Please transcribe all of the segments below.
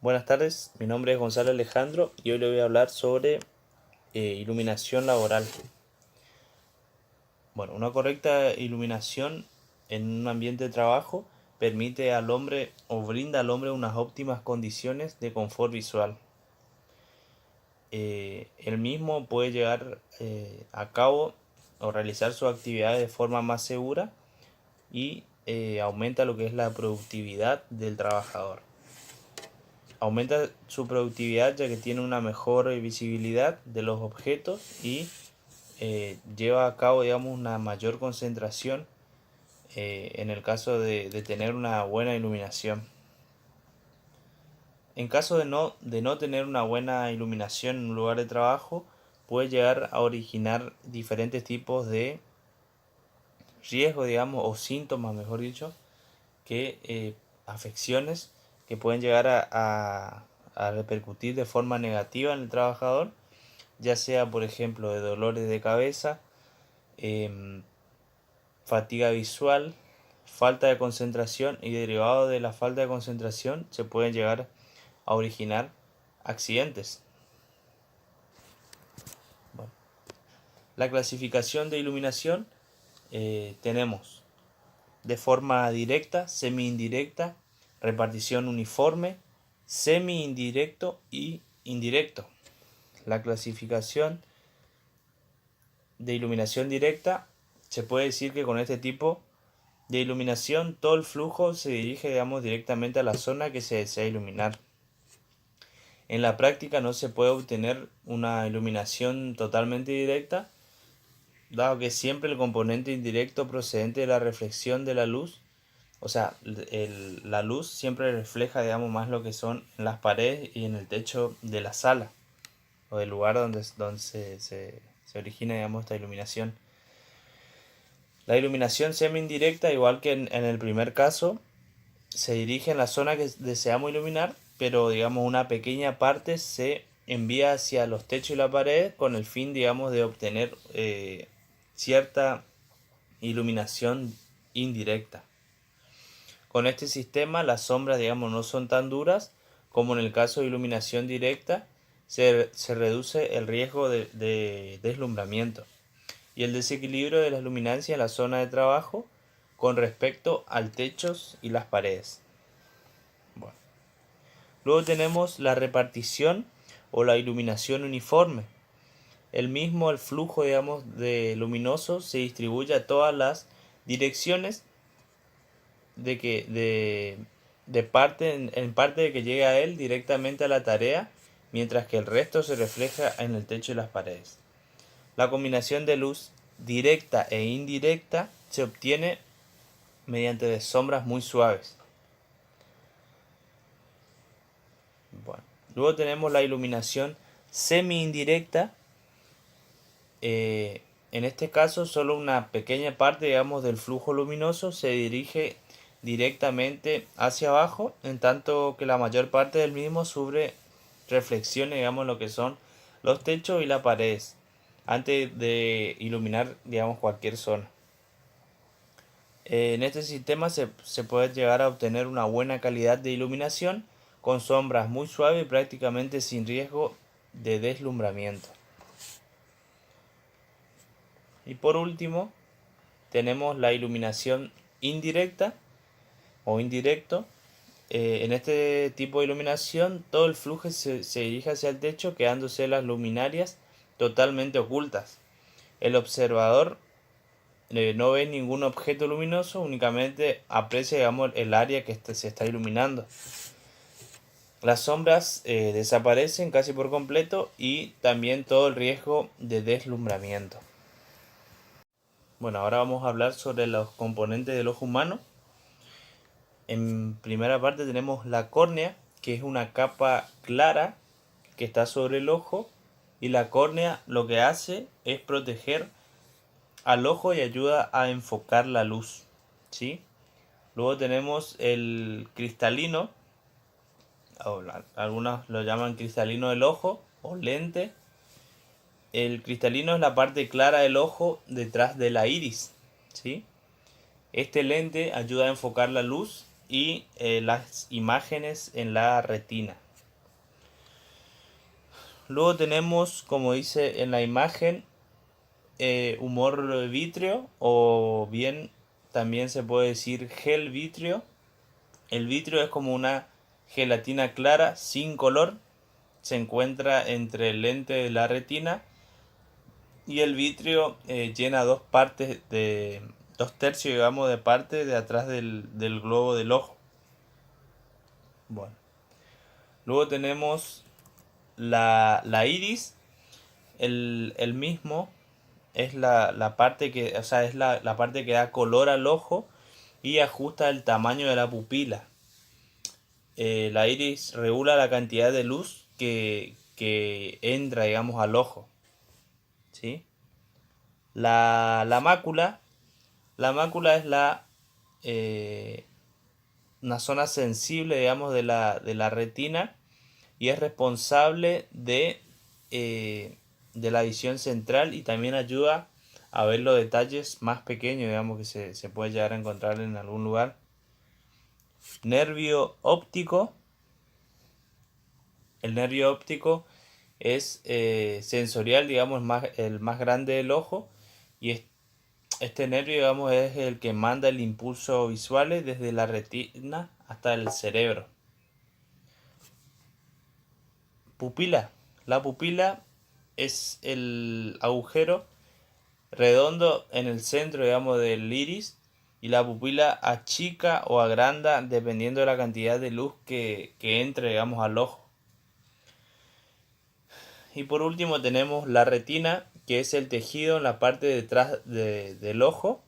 Buenas tardes, mi nombre es Gonzalo Alejandro y hoy le voy a hablar sobre iluminación laboral. Bueno, una correcta iluminación en un ambiente de trabajo permite al hombre o brinda al hombre unas óptimas condiciones de confort visual. El mismo puede llevar a cabo o realizar sus actividades de forma más segura y aumenta lo que es la productividad del trabajador. Aumenta su productividad ya que tiene una mejor visibilidad de los objetos y lleva a cabo, digamos, una mayor concentración en el caso de tener una buena iluminación. En caso de no tener una buena iluminación en un lugar de trabajo, puede llegar a originar diferentes tipos de riesgos, digamos, o síntomas, mejor dicho, que afecciones que pueden llegar a repercutir de forma negativa en el trabajador, ya sea por ejemplo de dolores de cabeza, fatiga visual, falta de concentración, y derivado de la falta de concentración se pueden llegar a originar accidentes. Bueno, la clasificación de iluminación tenemos de forma directa, semi-indirecta, repartición uniforme, semi-indirecto y indirecto. La clasificación de iluminación directa, se puede decir que con este tipo de iluminación todo el flujo se dirige, digamos, directamente a la zona que se desea iluminar. En la práctica no se puede obtener una iluminación totalmente directa, dado que siempre el componente indirecto procedente de la reflexión de la luz, o sea, la luz siempre refleja, digamos, más lo que son las paredes y en el techo de la sala o del lugar donde se origina, digamos, esta iluminación. La iluminación semi-indirecta, igual que en el primer caso, se dirige en la zona que deseamos iluminar, pero digamos una pequeña parte se envía hacia los techos y la pared con el fin, digamos, de obtener cierta iluminación indirecta. Con este sistema las sombras, digamos, no son tan duras como en el caso de iluminación directa. Se reduce el riesgo de deslumbramiento y el desequilibrio de la luminancia en la zona de trabajo con respecto al techos y las paredes. Bueno. Luego tenemos la repartición o la iluminación uniforme. El flujo, digamos, de luminoso se distribuye a todas las direcciones de parte en parte de que llegue a él directamente a la tarea, mientras que el resto se refleja en el techo y las paredes. La combinación de luz directa e indirecta se obtiene mediante sombras muy suaves. Bueno, luego tenemos la iluminación semi-indirecta. En este caso, solo una pequeña parte, digamos, del flujo luminoso se dirige directamente hacia abajo, en tanto que la mayor parte del mismo sufre reflexiones, digamos, lo que son los techos y las paredes, antes de iluminar, digamos, cualquier zona. En este sistema se puede llegar a obtener una buena calidad de iluminación con sombras muy suaves y prácticamente sin riesgo de deslumbramiento. Y por último, tenemos la iluminación indirecta o indirecto. En este tipo de iluminación, todo el flujo se dirige hacia el techo, quedándose las luminarias totalmente ocultas. El observador no ve ningún objeto luminoso, únicamente aprecia, digamos, el área que se está iluminando. Las sombras desaparecen casi por completo y también todo el riesgo de deslumbramiento. Bueno, ahora vamos a hablar sobre los componentes del ojo humano. En primera parte tenemos la córnea, que es una capa clara que está sobre el ojo, y la córnea lo que hace es proteger al ojo y ayuda a enfocar la luz, ¿sí? Luego tenemos el cristalino, o algunos lo llaman cristalino del ojo o lente. El cristalino es la parte clara del ojo detrás de la iris, ¿sí? Este lente ayuda a enfocar la luz y las imágenes en la retina. Luego tenemos, como dice en la imagen, humor vítreo, o bien también se puede decir gel vítreo. El vitrio es como una gelatina clara sin color. Se encuentra entre el lente de la retina y el vitrio llena dos tercios, digamos, de parte de atrás del globo del ojo. Bueno, luego tenemos la iris. El mismo es la parte que, o sea, es la parte que da color al ojo y ajusta el tamaño de la pupila. La iris regula la cantidad de luz que entra, digamos, al ojo. ¿Sí? La mácula. La mácula es eh, una zona sensible, digamos, de la retina, y es responsable de la visión central, y también ayuda a ver los detalles más pequeños, digamos, que se puede llegar a encontrar en algún lugar. Nervio óptico. El nervio óptico es sensorial, digamos, el más grande del ojo, y este nervio, digamos, es el que manda el impulso visual desde la retina hasta el cerebro. Pupila. La pupila es el agujero redondo en el centro, digamos, del iris, y la pupila achica o agranda dependiendo de la cantidad de luz que entre, digamos, al ojo. Y por último tenemos la retina, que es el tejido en la parte de detrás del ojo,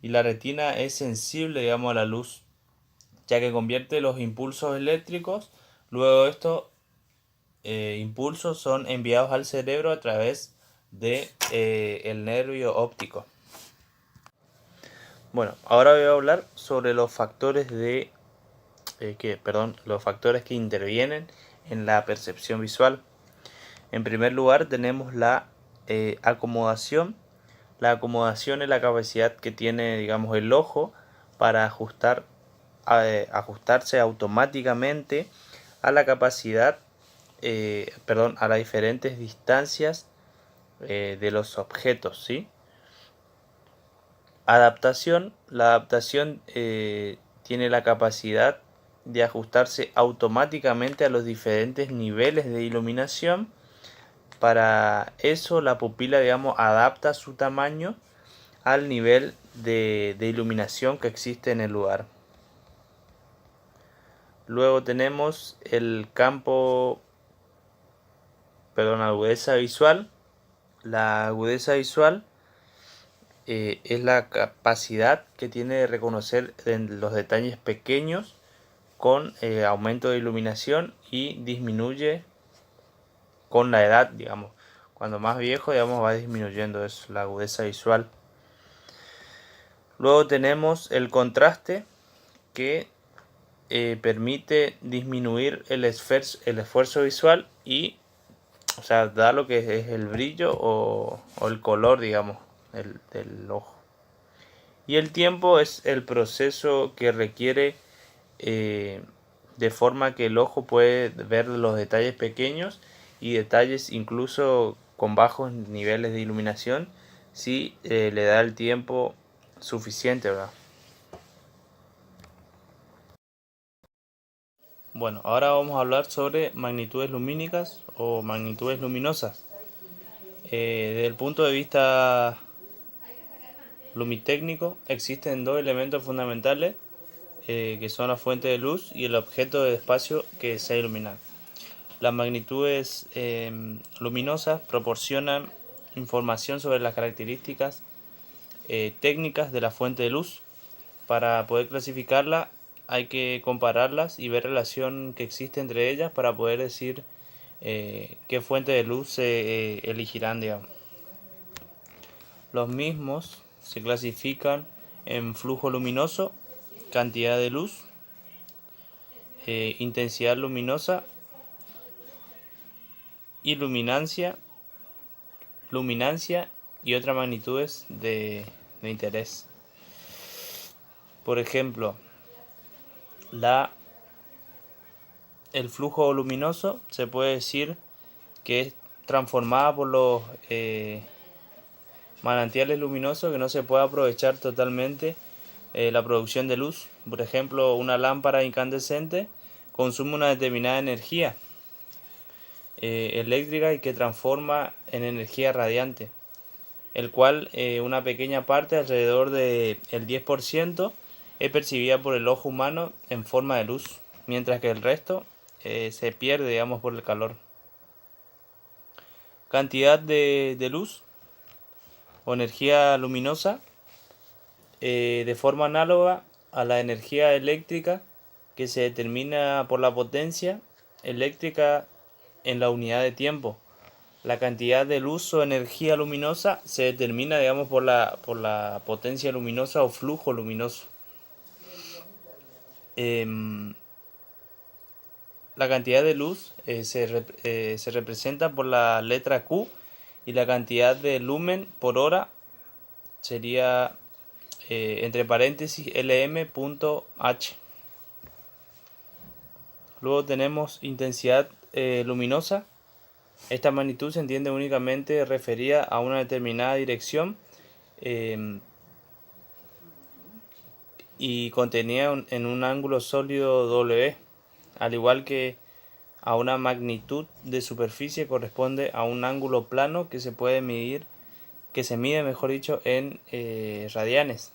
y la retina es sensible, digamos, a la luz, ya que convierte los impulsos eléctricos. Luego estos impulsos son enviados al cerebro a través de el nervio óptico. Bueno, ahora voy a hablar sobre los factores los factores que intervienen en la percepción visual. En primer lugar tenemos la acomodación. La acomodación es la capacidad que tiene, digamos, el ojo para ajustarse automáticamente a la capacidad, a las diferentes distancias de los objetos, ¿sí? Adaptación. La adaptación tiene la capacidad de ajustarse automáticamente a los diferentes niveles de iluminación. Para eso la pupila, digamos, adapta su tamaño al nivel de iluminación que existe en el lugar. Luego tenemos el campo, agudeza visual. La agudeza visual es la capacidad que tiene de reconocer los detalles pequeños con aumento de iluminación, y disminuye con la edad, digamos. Cuando más viejo, digamos, va disminuyendo, es la agudeza visual. Luego tenemos el contraste, que permite disminuir el esfuerzo visual y, o sea, da lo que es el brillo o el color, digamos, del ojo. Y el tiempo es el proceso que requiere de forma que el ojo puede ver los detalles pequeños y detalles incluso con bajos niveles de iluminación, si le da el tiempo suficiente, ¿verdad? Bueno, ahora vamos a hablar sobre magnitudes lumínicas o magnitudes luminosas. Desde el punto de vista lumitécnico, existen dos elementos fundamentales, que son la fuente de luz y el objeto de espacio que desea iluminar. Las magnitudes luminosas proporcionan información sobre las características técnicas de la fuente de luz. Para poder clasificarla hay que compararlas y ver relación que existe entre ellas para poder decir qué fuente de luz se elegirán, digamos. Los mismos se clasifican en flujo luminoso, cantidad de luz, intensidad luminosa, iluminancia, luminancia y otras magnitudes de interés. Por ejemplo, el flujo luminoso se puede decir que es transformada por los manantiales luminosos, que no se puede aprovechar totalmente la producción de luz. Por ejemplo, una lámpara incandescente consume una determinada energía eléctrica y que transforma en energía radiante, el cual una pequeña parte, alrededor del 10%, es percibida por el ojo humano en forma de luz, mientras que el resto se pierde, digamos, por el calor. Cantidad de luz o energía luminosa de forma análoga a la energía eléctrica, que se determina por la potencia eléctrica en la unidad de tiempo. La cantidad de luz o energía luminosa se determina, digamos, por la potencia luminosa o flujo luminoso. La cantidad de luz se representa por la letra Q, y la cantidad de lumen por hora sería entre paréntesis lm.h. Luego tenemos intensidad luminosa. Esta magnitud se entiende únicamente referida a una determinada dirección y contenida en un ángulo sólido W, al igual que a una magnitud de superficie corresponde a un ángulo plano que se mide, mejor dicho, en radianes.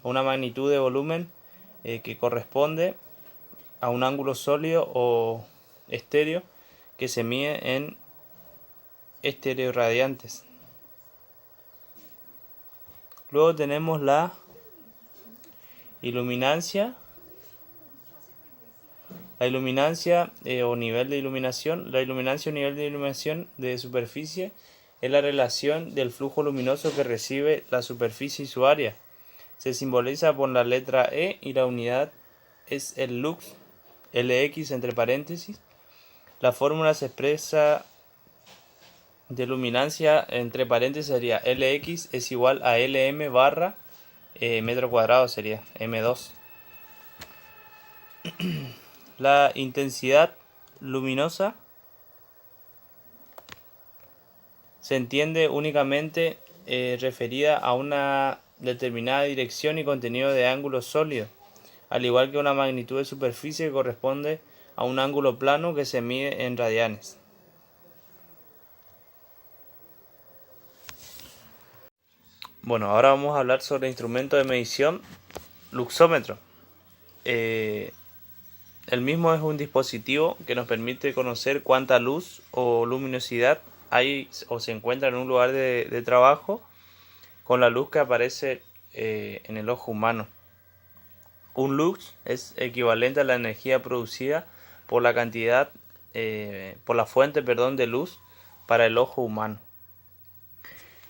A una magnitud de volumen que corresponde a un ángulo sólido o estéreo que se mide en estereoradiantes. Luego tenemos la iluminancia. La iluminancia o nivel de iluminación. La iluminancia o nivel de iluminación de superficie es la relación del flujo luminoso que recibe la superficie y su área. Se simboliza por la letra E y la unidad es el lux, Lx entre paréntesis. La fórmula se expresa de luminancia entre paréntesis sería Lx es igual a Lm barra metro cuadrado, sería M2. La intensidad luminosa se entiende únicamente referida a una determinada dirección y contenido de ángulo sólido, al igual que una magnitud de superficie que corresponde a un ángulo plano que se mide en radianes. Bueno, ahora vamos a hablar sobre el instrumento de medición luxómetro. El mismo es un dispositivo que nos permite conocer cuánta luz o luminosidad hay o se encuentra en un lugar de trabajo con la luz que aparece en el ojo humano. Un lux es equivalente a la energía producida por la fuente de luz para el ojo humano.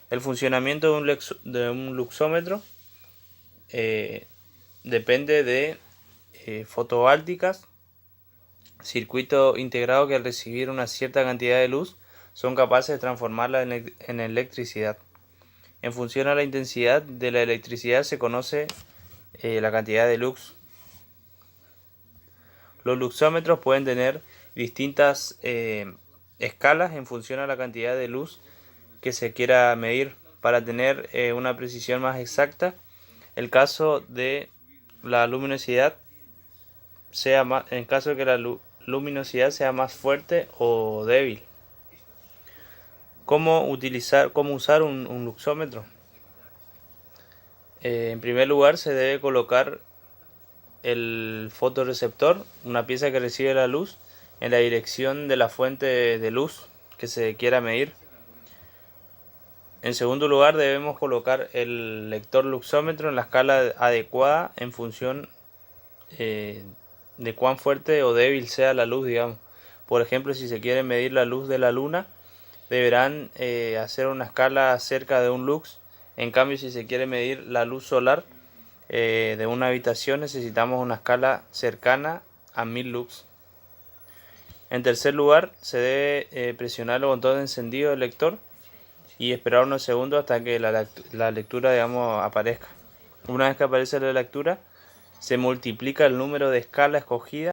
El funcionamiento de un luxómetro depende de fotovoltaicas, circuito integrado que al recibir una cierta cantidad de luz son capaces de transformarla en electricidad. En función a la intensidad de la electricidad se conoce la cantidad de lux. Los luxómetros pueden tener distintas escalas en función a la cantidad de luz que se quiera medir. Para tener una precisión más exacta, el caso de la luminosidad en caso de que la luminosidad sea más fuerte o débil. ¿Cómo usar un luxómetro? En primer lugar, se debe colocar el fotorreceptor, una pieza que recibe la luz, en la dirección de la fuente de luz que se quiera medir. En segundo lugar, debemos colocar el lector luxómetro en la escala adecuada en función de cuán fuerte o débil sea la luz, digamos. Por ejemplo, si se quiere medir la luz de la luna, deberán hacer una escala cerca de un lux. En cambio, si se quiere medir la luz solar de una habitación, necesitamos una escala cercana a 1000 lux. En tercer lugar, se debe presionar el botón de encendido del lector y esperar unos segundos hasta que la lectura, digamos, aparezca. Una vez que aparece la lectura, se multiplica el número de escala escogida